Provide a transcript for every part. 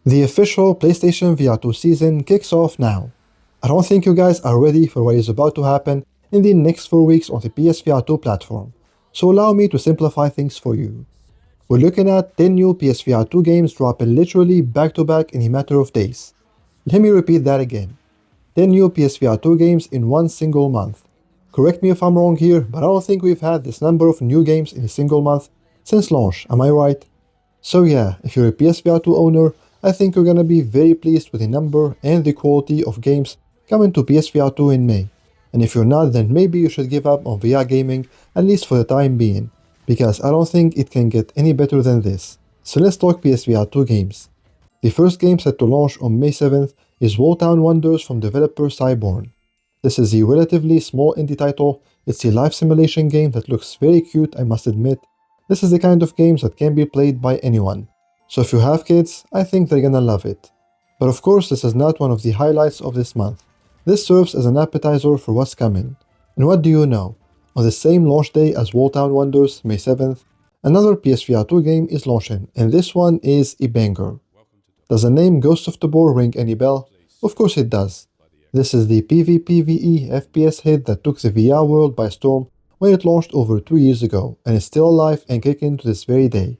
The official PlayStation VR2 season kicks off now. I don't think you guys are ready for what is about to happen in the next 4 weeks on the PSVR2 platform, so allow me to simplify things for you. We're looking at 10 new PSVR2 games dropping literally back to back in a matter of days. Let me repeat that again. 10 new PSVR2 games in one single month. Correct me if I'm wrong here, but I don't think we've had this number of new games in a single month since launch, am I right? So yeah, if you're a PSVR2 owner, I think you're gonna be very pleased with the number and the quality of games coming to PSVR2 in May. And if you're not, then maybe you should give up on VR gaming, at least for the time being, because I don't think it can get any better than this. So let's talk PSVR2 games. The first game set to launch on May 7th is Town Wonders from developer Cyborn. This is a relatively small indie title. It's a life simulation game that looks very cute, I must admit. This is the kind of games that can be played by anyone. So if you have kids, I think they're gonna love it. But of course, this is not one of the highlights of this month. This serves as an appetizer for what's coming. And what do you know? On the same launch day as Town Wonders, May 7th, another PSVR2 game is launching, and this one is a banger. Does the name Ghost of Tabor ring any bell? Of course it does. This is the PvPvE FPS hit that took the VR world by storm when it launched over 2 years ago, and is still alive and kicking to this very day.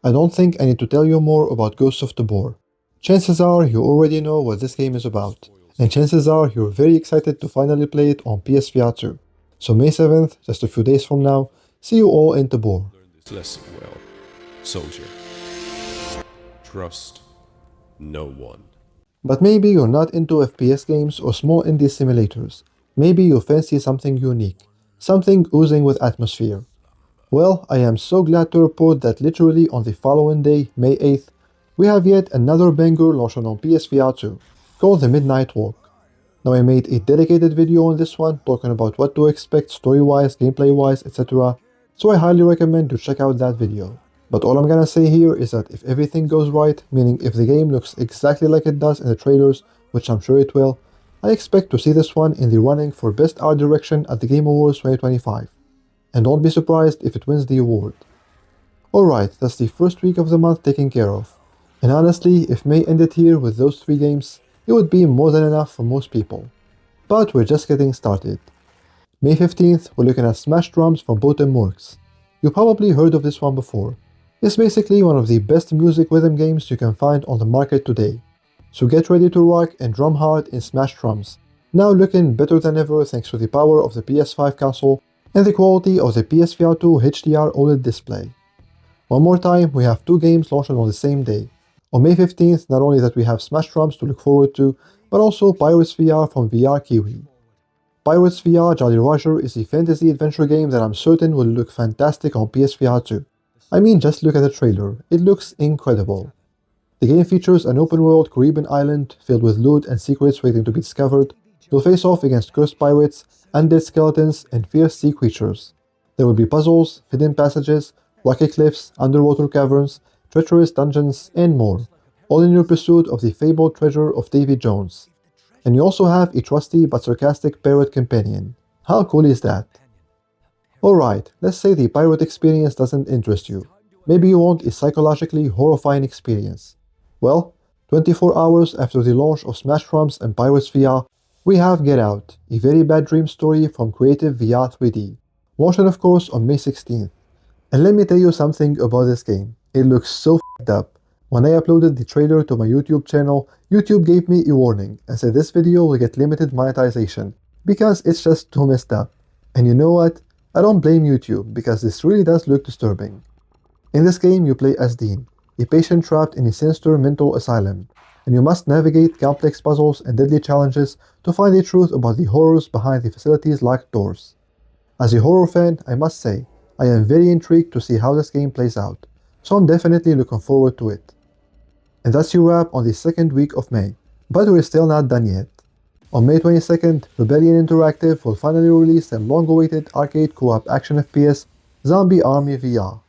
I don't think I need to tell you more about Ghost of Tabor. Chances are you already know what this game is about, and chances are you're very excited to finally play it on PSVR2. So May 7th, just a few days from now, see you all in Tabor. Learn this lesson well, soldier. Trust no one. But maybe you're not into FPS games or small indie simulators. Maybe you fancy something unique, something oozing with atmosphere. Well, I am so glad to report that literally on the following day, May 8th, we have yet another banger launching on PSVR2, called The Midnight Walk. Now I made a dedicated video on this one, talking about what to expect story-wise, gameplay-wise, etc. So I highly recommend you check out that video. But all I'm gonna say here is that if everything goes right, meaning if the game looks exactly like it does in the trailers, which I'm sure it will, I expect to see this one in the running for Best Art Direction at the Game Awards 2025. And don't be surprised if it wins the award. Alright, that's the first week of the month taken care of. And honestly, if May ended here with those 3 games, it would be more than enough for most people. But we're just getting started. May 15th, we're looking at Smash Drums from Works. You probably heard of this one before. It's basically one of the best music rhythm games you can find on the market today. So get ready to rock and drum hard in Smash Drums, now looking better than ever thanks to the power of the PS5 console and the quality of the PSVR2 HDR OLED display. One more time, we have 2 games launching on the same day. On May 15th, not only that we have Smash Drums to look forward to, but also Pirates VR from VR Kiwi. Pirates VR Jolly Roger is a fantasy adventure game that I'm certain will look fantastic on PSVR2. I mean, just look at the trailer, it looks incredible. The game features an open-world Caribbean island filled with loot and secrets waiting to be discovered. You'll face off against cursed pirates, undead skeletons, and fierce sea creatures. There will be puzzles, hidden passages, rocky cliffs, underwater caverns, treacherous dungeons, and more, all in your pursuit of the fabled treasure of Davy Jones. And you also have a trusty but sarcastic pirate companion. How cool is that? Alright, let's say the pirate experience doesn't interest you. Maybe you want a psychologically horrifying experience. Well, 24 hours after the launch of Smash Drums and Pirates VR, we have Get Out, a very bad dream story from Creative VR 3D, launching of course on May 16th. And let me tell you something about this game, it looks so f***ed up. When I uploaded the trailer to my YouTube channel, YouTube gave me a warning and said this video will get limited monetization, because it's just too messed up. And you know what? I don't blame YouTube, because this really does look disturbing. In this game you play as Dean, a patient trapped in a sinister mental asylum, and you must navigate complex puzzles and deadly challenges to find the truth about the horrors behind the facility's locked doors. As a horror fan, I must say, I am very intrigued to see how this game plays out, so I'm definitely looking forward to it. And that's your wrap on the second week of May, but we're still not done yet. On May 22nd, Rebellion Interactive will finally release their long-awaited arcade co-op action FPS, Zombie Army VR.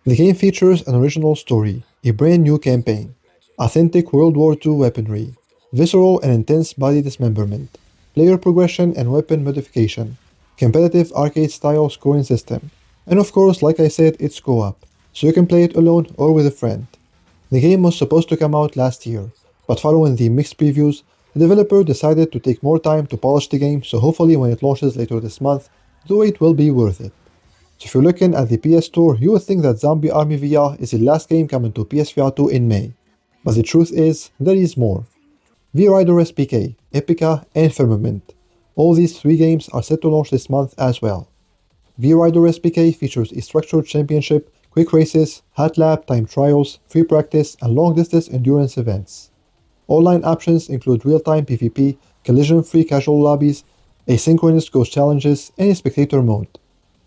The game features an original story, a brand new campaign, authentic World War II weaponry, visceral and intense body dismemberment, player progression and weapon modification, competitive arcade-style scoring system, and of course, like I said, it's co-op, so you can play it alone or with a friend. The game was supposed to come out last year, but following the mixed previews, the developer decided to take more time to polish the game, so hopefully when it launches later this month, the wait will be worth it. So if you're looking at the PS Store, you would think that Zombie Army VR is the last game coming to PSVR2 in May. But the truth is, there is more. V-Rider SPK, Epica, and Firmament. All these three games are set to launch this month as well. V-Rider SPK features a structured championship, quick races, hot lap, time trials, free practice, and long-distance endurance events. Online options include real-time PvP, collision-free casual lobbies, asynchronous ghost challenges, and a spectator mode.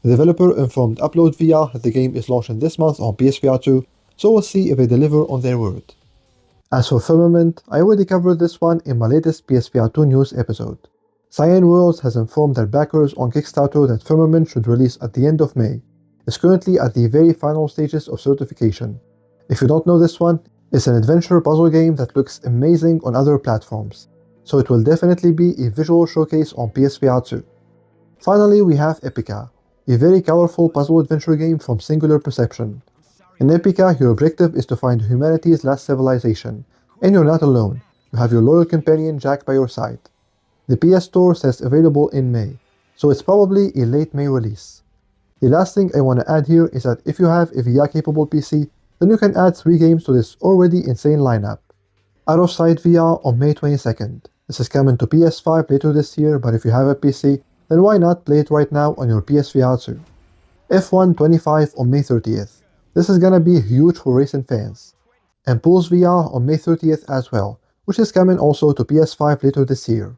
The developer informed Upload VR that the game is launching this month on PSVR2, so we'll see if they deliver on their word. As for Firmament, I already covered this one in my latest PSVR2 news episode. Cyan Worlds has informed their backers on Kickstarter that Firmament should release at the end of May. It's currently at the very final stages of certification. If you don't know this one, it's an adventure puzzle game that looks amazing on other platforms, so it will definitely be a visual showcase on PSVR2. Finally, we have Epica, a very colorful puzzle adventure game from Singular Perception. In Epica, your objective is to find humanity's last civilization, and you're not alone. You have your loyal companion Jack by your side. The PS Store says available in May, so it's probably a late May release. The last thing I want to add here is that if you have a VR-capable PC, then you can add 3 games to this already insane lineup. Out of Sight VR on May 22nd. This is coming to PS5 later this year, but if you have a PC, then why not play it right now on your PSVR2? F1 25 on May 30th. This is gonna be huge for racing fans. And Pulse VR on May 30th as well, which is coming also to PS5 later this year.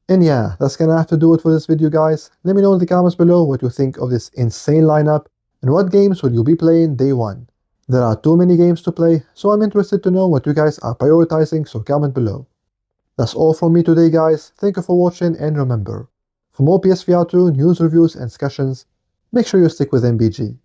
And yeah, that's gonna have to do it for this video, guys. Let me know in the comments below what you think of this insane lineup, and what games will you be playing day 1. There are too many games to play, so I'm interested to know what you guys are prioritizing, so comment below. That's all from me today, guys. Thank you for watching, and remember, for more PSVR2 news, reviews, and discussions, make sure you stick with MBG.